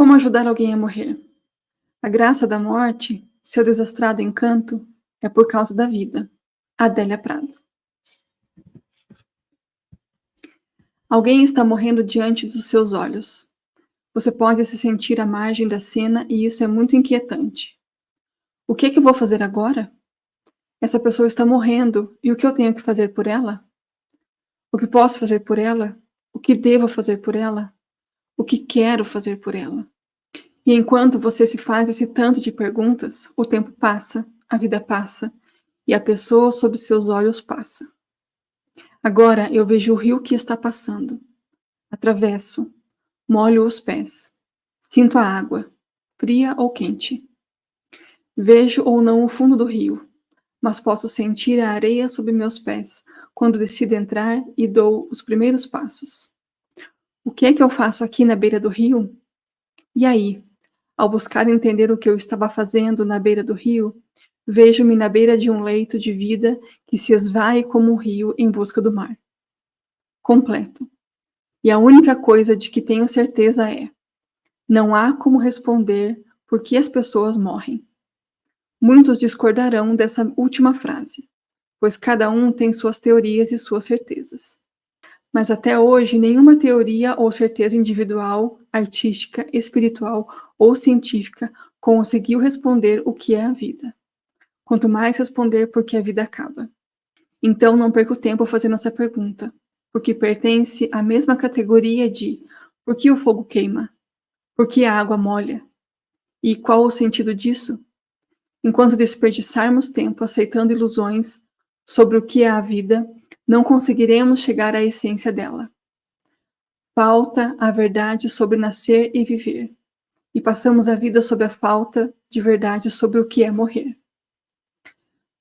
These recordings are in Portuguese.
Como ajudar alguém a morrer? A graça da morte, seu desastrado encanto, é por causa da vida. Adélia Prado. Alguém está morrendo diante dos seus olhos. Você pode se sentir à margem da cena e isso é muito inquietante. O que eu vou fazer agora? Essa pessoa está morrendo e o que eu tenho que fazer por ela? O que posso fazer por ela? O que devo fazer por ela? O que quero fazer por ela? E enquanto você se faz esse tanto de perguntas, o tempo passa, a vida passa, e a pessoa sob seus olhos passa. Agora eu vejo o rio que está passando. Atravesso, molho os pés. Sinto a água, fria ou quente. Vejo ou não o fundo do rio, mas posso sentir a areia sob meus pés quando decido entrar e dou os primeiros passos. O que é que eu faço aqui na beira do rio? E aí? Ao buscar entender o que eu estava fazendo na beira do rio, vejo-me na beira de um leito de vida que se esvai como um rio em busca do mar. Completo. E a única coisa de que tenho certeza é: não há como responder por que as pessoas morrem. Muitos discordarão dessa última frase, pois cada um tem suas teorias e suas certezas. Mas até hoje, nenhuma teoria ou certeza individual, artística, espiritual ou científica conseguiu responder o que é a vida. Quanto mais responder por que a vida acaba. Então não perco tempo fazendo essa pergunta, porque pertence à mesma categoria de por que o fogo queima? Por que a água molha? E qual o sentido disso? Enquanto desperdiçarmos tempo aceitando ilusões sobre o que é a vida, não conseguiremos chegar à essência dela. Falta a verdade sobre nascer e viver, e passamos a vida sob a falta de verdade sobre o que é morrer.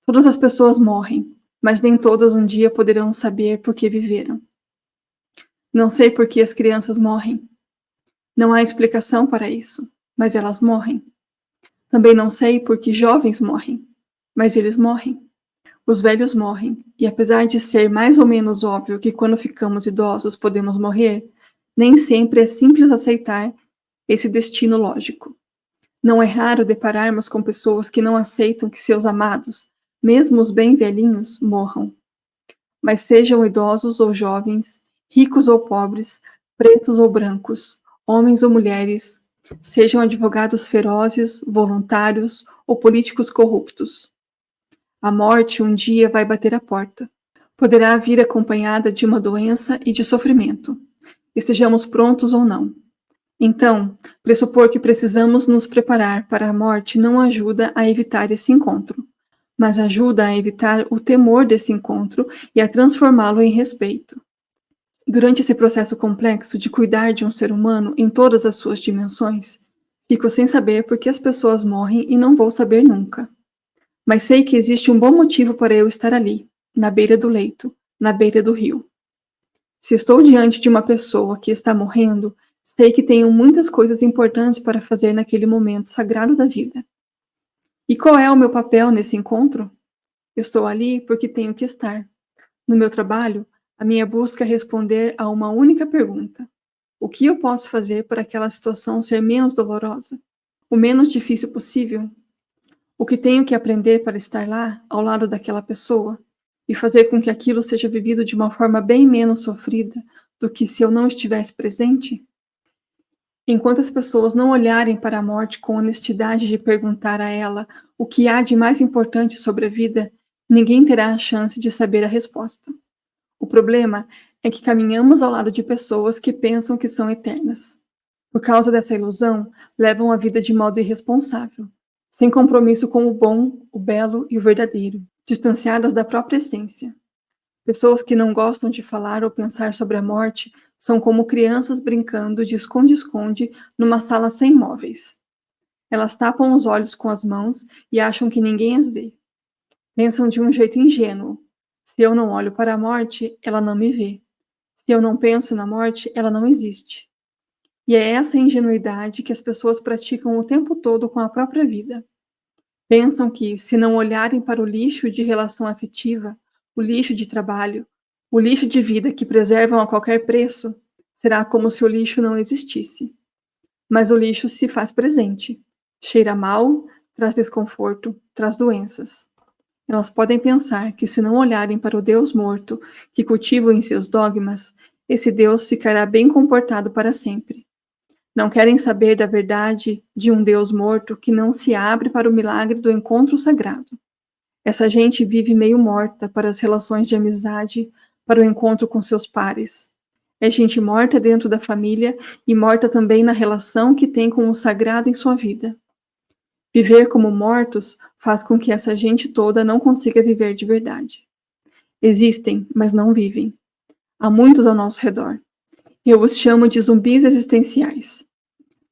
Todas as pessoas morrem, mas nem todas um dia poderão saber por que viveram. Não sei por que as crianças morrem. Não há explicação para isso, mas elas morrem. Também não sei por que jovens morrem, mas eles morrem. Os velhos morrem, e apesar de ser mais ou menos óbvio que quando ficamos idosos podemos morrer, nem sempre é simples aceitar esse destino lógico. Não é raro depararmos com pessoas que não aceitam que seus amados, mesmo os bem velhinhos, morram. Mas sejam idosos ou jovens, ricos ou pobres, pretos ou brancos, homens ou mulheres, sejam advogados ferozes, voluntários ou políticos corruptos. A morte um dia vai bater a porta. Poderá vir acompanhada de uma doença e de sofrimento, estejamos prontos ou não. Então, pressupor que precisamos nos preparar para a morte não ajuda a evitar esse encontro, mas ajuda a evitar o temor desse encontro e a transformá-lo em respeito. Durante esse processo complexo de cuidar de um ser humano em todas as suas dimensões, fico sem saber por que as pessoas morrem e não vou saber nunca. Mas sei que existe um bom motivo para eu estar ali, na beira do leito, na beira do rio. Se estou diante de uma pessoa que está morrendo, sei que tenho muitas coisas importantes para fazer naquele momento sagrado da vida. E qual é o meu papel nesse encontro? Estou ali porque tenho que estar. No meu trabalho, a minha busca é responder a uma única pergunta: o que eu posso fazer para aquela situação ser menos dolorosa? O menos difícil possível? O que tenho que aprender para estar lá, ao lado daquela pessoa, e fazer com que aquilo seja vivido de uma forma bem menos sofrida do que se eu não estivesse presente? Enquanto as pessoas não olharem para a morte com honestidade de perguntar a ela o que há de mais importante sobre a vida, ninguém terá a chance de saber a resposta. O problema é que caminhamos ao lado de pessoas que pensam que são eternas. Por causa dessa ilusão, levam a vida de modo irresponsável, sem compromisso com o bom, o belo e o verdadeiro, distanciadas da própria essência. Pessoas que não gostam de falar ou pensar sobre a morte são como crianças brincando de esconde-esconde numa sala sem móveis. Elas tapam os olhos com as mãos e acham que ninguém as vê. Pensam de um jeito ingênuo: se eu não olho para a morte, ela não me vê. Se eu não penso na morte, ela não existe. E é essa ingenuidade que as pessoas praticam o tempo todo com a própria vida. Pensam que, se não olharem para o lixo de relação afetiva, o lixo de trabalho, o lixo de vida que preservam a qualquer preço, será como se o lixo não existisse. mas o lixo se faz presente. Cheira mal, traz desconforto, traz doenças. Elas podem pensar que, se não olharem para o Deus morto que cultivam em seus dogmas, esse Deus ficará bem comportado para sempre. Não querem saber da verdade de um Deus morto que não se abre para o milagre do encontro sagrado. Essa gente vive meio morta para as relações de amizade, para o encontro com seus pares. É gente morta dentro da família e morta também na relação que tem com o sagrado em sua vida. Viver como mortos faz com que essa gente toda não consiga viver de verdade. Existem, mas não vivem. Há muitos ao nosso redor. Eu os chamo de zumbis existenciais.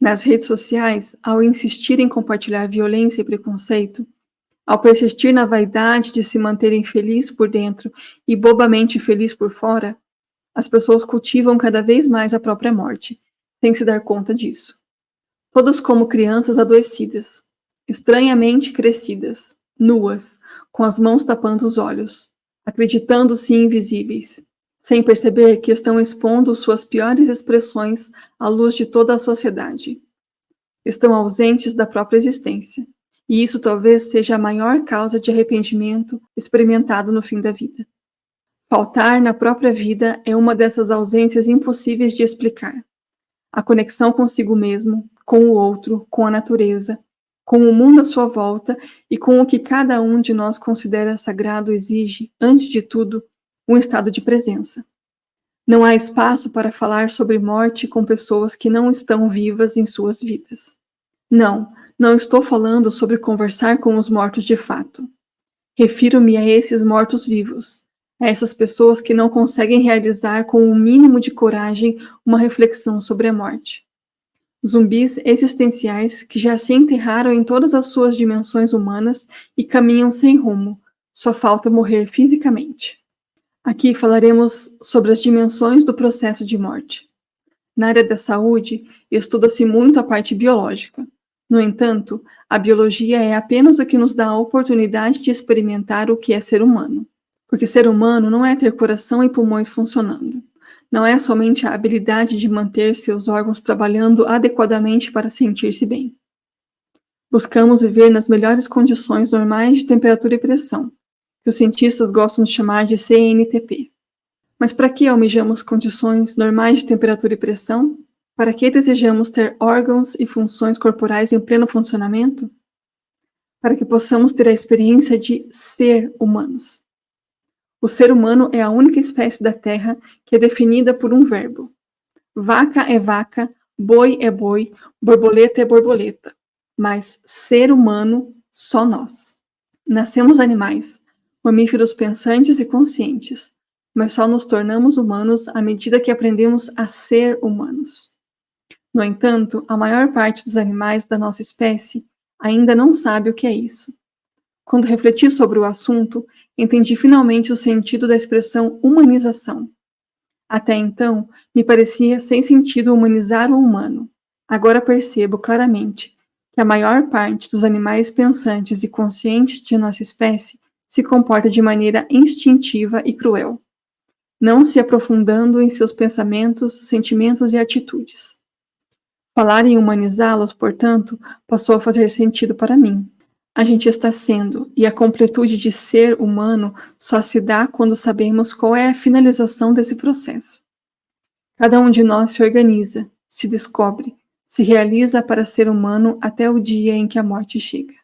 Nas redes sociais, ao insistir em compartilhar violência e preconceito, ao persistir na vaidade de se manterem feliz por dentro e bobamente feliz por fora, as pessoas cultivam cada vez mais a própria morte, sem se dar conta disso. Todos como crianças adoecidas, estranhamente crescidas, nuas, com as mãos tapando os olhos, acreditando-se invisíveis, sem perceber que estão expondo suas piores expressões à luz de toda a sociedade. Estão ausentes da própria existência, e isso talvez seja a maior causa de arrependimento experimentado no fim da vida. Faltar na própria vida é uma dessas ausências impossíveis de explicar. A conexão consigo mesmo, com o outro, com a natureza, com o mundo à sua volta e com o que cada um de nós considera sagrado exige, antes de tudo, um estado de presença. Não há espaço para falar sobre morte com pessoas que não estão vivas em suas vidas. Não estou falando sobre conversar com os mortos de fato. Refiro-me a esses mortos-vivos, a essas pessoas que não conseguem realizar com um mínimo de coragem uma reflexão sobre a morte. Zumbis existenciais que já se enterraram em todas as suas dimensões humanas e caminham sem rumo, só falta morrer fisicamente. Aqui falaremos sobre as dimensões do processo de morte. Na área da saúde, estuda-se muito a parte biológica. No entanto, a biologia é apenas o que nos dá a oportunidade de experimentar o que é ser humano. Porque ser humano não é ter coração e pulmões funcionando. Não é somente a habilidade de manter seus órgãos trabalhando adequadamente para sentir-se bem. Buscamos viver nas melhores condições normais de temperatura e pressão, que os cientistas gostam de chamar de CNTP. Mas para que almejamos condições normais de temperatura e pressão? Para que desejamos ter órgãos e funções corporais em pleno funcionamento? Para que possamos ter a experiência de ser humanos. O ser humano é a única espécie da Terra que é definida por um verbo. Vaca é vaca, boi é boi, borboleta é borboleta. Mas ser humano, só nós. Nascemos animais, mamíferos pensantes e conscientes, mas só nos tornamos humanos à medida que aprendemos a ser humanos. No entanto, a maior parte dos animais da nossa espécie ainda não sabe o que é isso. Quando refleti sobre o assunto, entendi finalmente o sentido da expressão humanização. Até então, me parecia sem sentido humanizar o humano. Agora percebo claramente que a maior parte dos animais pensantes e conscientes de nossa espécie se comporta de maneira instintiva e cruel, não se aprofundando em seus pensamentos, sentimentos e atitudes. Falar em humanizá-los, portanto, passou a fazer sentido para mim. A gente está sendo, e a completude de ser humano só se dá quando sabemos qual é a finalização desse processo. Cada um de nós se organiza, se descobre, se realiza para ser humano até o dia em que a morte chega.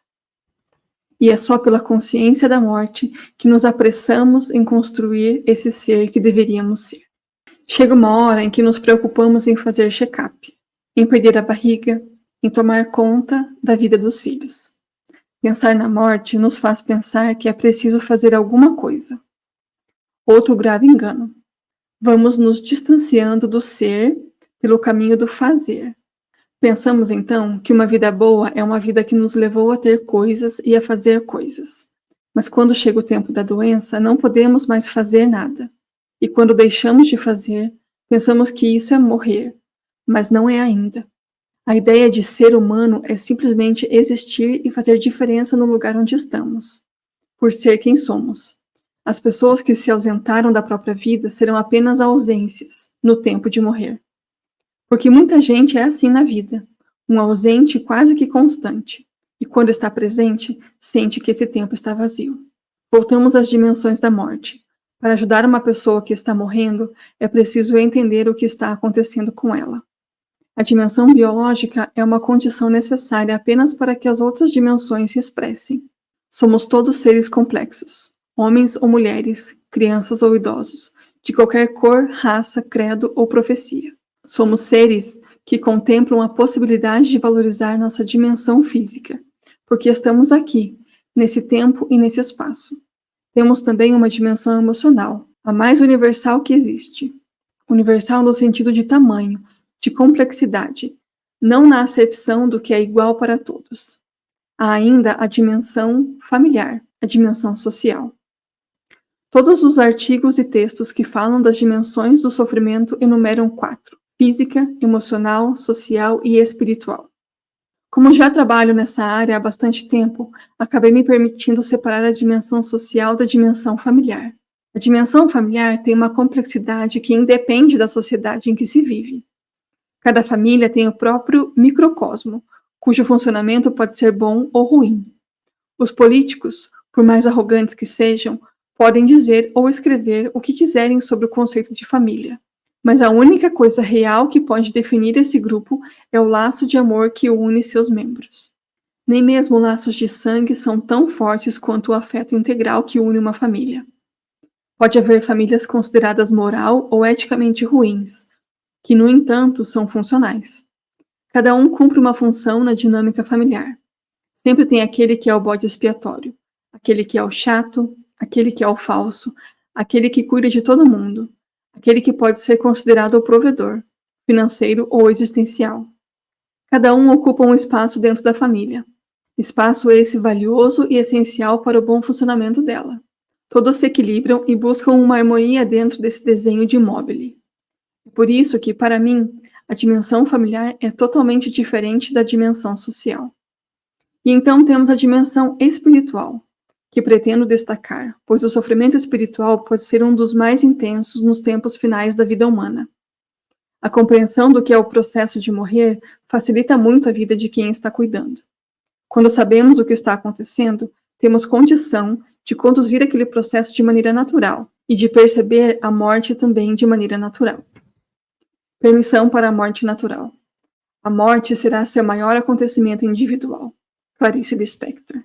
E é só pela consciência da morte que nos apressamos em construir esse ser que deveríamos ser. Chega uma hora em que nos preocupamos em fazer check-up, em perder a barriga, em tomar conta da vida dos filhos. Pensar na morte nos faz pensar que é preciso fazer alguma coisa. Outro grave engano. Vamos nos distanciando do ser pelo caminho do fazer. Pensamos então que uma vida boa é uma vida que nos levou a ter coisas e a fazer coisas. Mas quando chega o tempo da doença, não podemos mais fazer nada. E quando deixamos de fazer, pensamos que isso é morrer, mas não é ainda. A ideia de ser humano é simplesmente existir e fazer diferença no lugar onde estamos, por ser quem somos. As pessoas que se ausentaram da própria vida serão apenas ausências no tempo de morrer. Porque muita gente é assim na vida. um ausente quase que constante, e quando está presente, sente que esse tempo está vazio. Voltamos às dimensões da morte. Para ajudar uma pessoa que está morrendo, é preciso entender o que está acontecendo com ela. A dimensão biológica é uma condição necessária apenas para que as outras dimensões se expressem. Somos todos seres complexos, homens ou mulheres, crianças ou idosos, de qualquer cor, raça, credo ou profecia. Somos seres que contemplam a possibilidade de valorizar nossa dimensão física, porque estamos aqui, nesse tempo e nesse espaço. Temos também uma dimensão emocional, a mais universal que existe. Universal no sentido de tamanho, de complexidade, não na acepção do que é igual para todos. Há ainda a dimensão familiar, a dimensão social. Todos os artigos e textos que falam das dimensões do sofrimento enumeram 4: física, emocional, social e espiritual. Como já trabalho nessa área há bastante tempo, acabei me permitindo separar a dimensão social da dimensão familiar. A dimensão familiar tem uma complexidade que independe da sociedade em que se vive. Cada família tem o próprio microcosmo, cujo funcionamento pode ser bom ou ruim. Os políticos, por mais arrogantes que sejam, podem dizer ou escrever o que quiserem sobre o conceito de família. Mas a única coisa real que pode definir esse grupo é o laço de amor que une seus membros. Nem mesmo laços de sangue são tão fortes quanto o afeto integral que une uma família. Pode haver famílias consideradas moral ou eticamente ruins, que, no entanto, são funcionais. Cada um cumpre uma função na dinâmica familiar. Sempre tem aquele que é o bode expiatório, aquele que é o chato, aquele que é o falso, aquele que cuida de todo mundo, aquele que pode ser considerado o provedor, financeiro ou existencial. Cada um ocupa um espaço dentro da família. Espaço esse valioso e essencial para o bom funcionamento dela. Todos se equilibram e buscam uma harmonia dentro desse desenho de mobile. É por isso que, para mim, a dimensão familiar é totalmente diferente da dimensão social. E então temos a dimensão espiritual, que pretendo destacar, pois o sofrimento espiritual pode ser um dos mais intensos nos tempos finais da vida humana. A compreensão do que é o processo de morrer facilita muito a vida de quem está cuidando. Quando sabemos o que está acontecendo, temos condição de conduzir aquele processo de maneira natural e de perceber a morte também de maneira natural. Permissão para a morte natural. A morte será seu maior acontecimento individual. Clarice Lispector.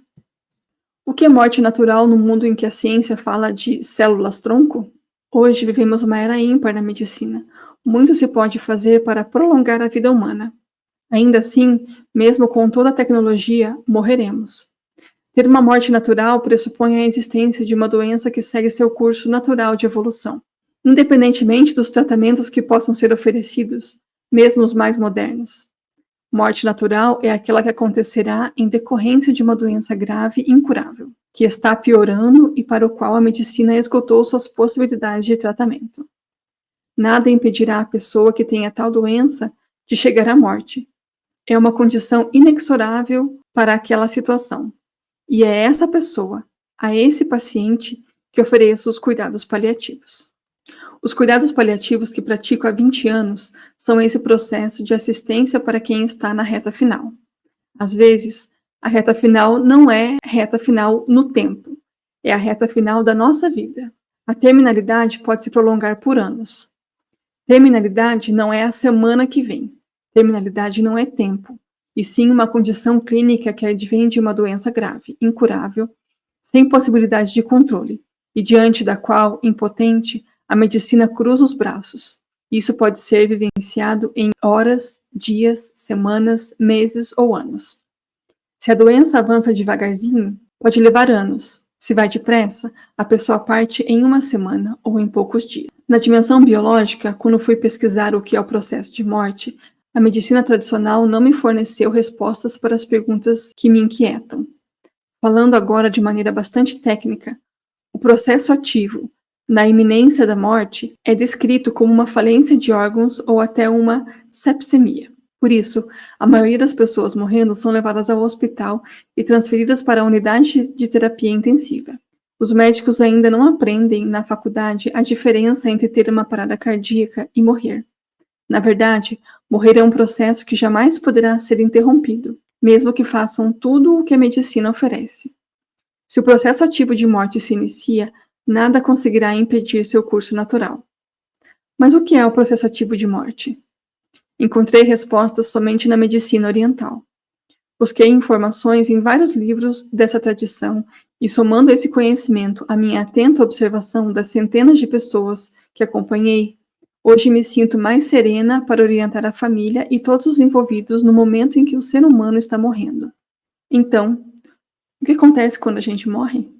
O que é morte natural no mundo em que a ciência fala de células-tronco? Hoje vivemos uma era ímpar na medicina. Muito se pode fazer para prolongar a vida humana. Ainda assim, mesmo com toda a tecnologia, morreremos. Ter uma morte natural pressupõe a existência de uma doença que segue seu curso natural de evolução. Independentemente dos tratamentos que possam ser oferecidos, mesmo os mais modernos. Morte natural é aquela que acontecerá em decorrência de uma doença grave e incurável, que está piorando e para o qual a medicina esgotou suas possibilidades de tratamento. Nada impedirá a pessoa que tenha tal doença de chegar à morte. É uma condição inexorável para aquela situação. E é essa pessoa, a esse paciente, que ofereço os cuidados paliativos. Os cuidados paliativos que pratico há 20 anos são esse processo de assistência para quem está na reta final. Às vezes, a reta final não é reta final no tempo, é a reta final da nossa vida. A terminalidade pode se prolongar por anos. Terminalidade não é a semana que vem. Terminalidade não é tempo, e sim uma condição clínica que advém de uma doença grave, incurável, sem possibilidade de controle, e diante da qual, impotente, a medicina cruza os braços. Isso pode ser vivenciado em horas, dias, semanas, meses ou anos. Se a doença avança devagarzinho, pode levar anos. Se vai depressa, a pessoa parte em uma semana ou em poucos dias. Na dimensão biológica, quando fui pesquisar o que é o processo de morte, a medicina tradicional não me forneceu respostas para as perguntas que me inquietam. Falando agora de maneira bastante técnica, o processo ativo, na iminência da morte, é descrito como uma falência de órgãos ou até uma sepsemia. Por isso, a maioria das pessoas morrendo são levadas ao hospital e transferidas para a unidade de terapia intensiva. Os médicos ainda não aprendem na faculdade a diferença entre ter uma parada cardíaca e morrer. Na verdade, morrer é um processo que jamais poderá ser interrompido, mesmo que façam tudo o que a medicina oferece. Se o processo ativo de morte se inicia, nada conseguirá impedir seu curso natural. Mas o que é o processo ativo de morte? Encontrei respostas somente na medicina oriental. Busquei informações em vários livros dessa tradição e, somando esse conhecimento à minha atenta observação das centenas de pessoas que acompanhei, hoje me sinto mais serena para orientar a família e todos os envolvidos no momento em que o ser humano está morrendo. Então, o que acontece quando a gente morre?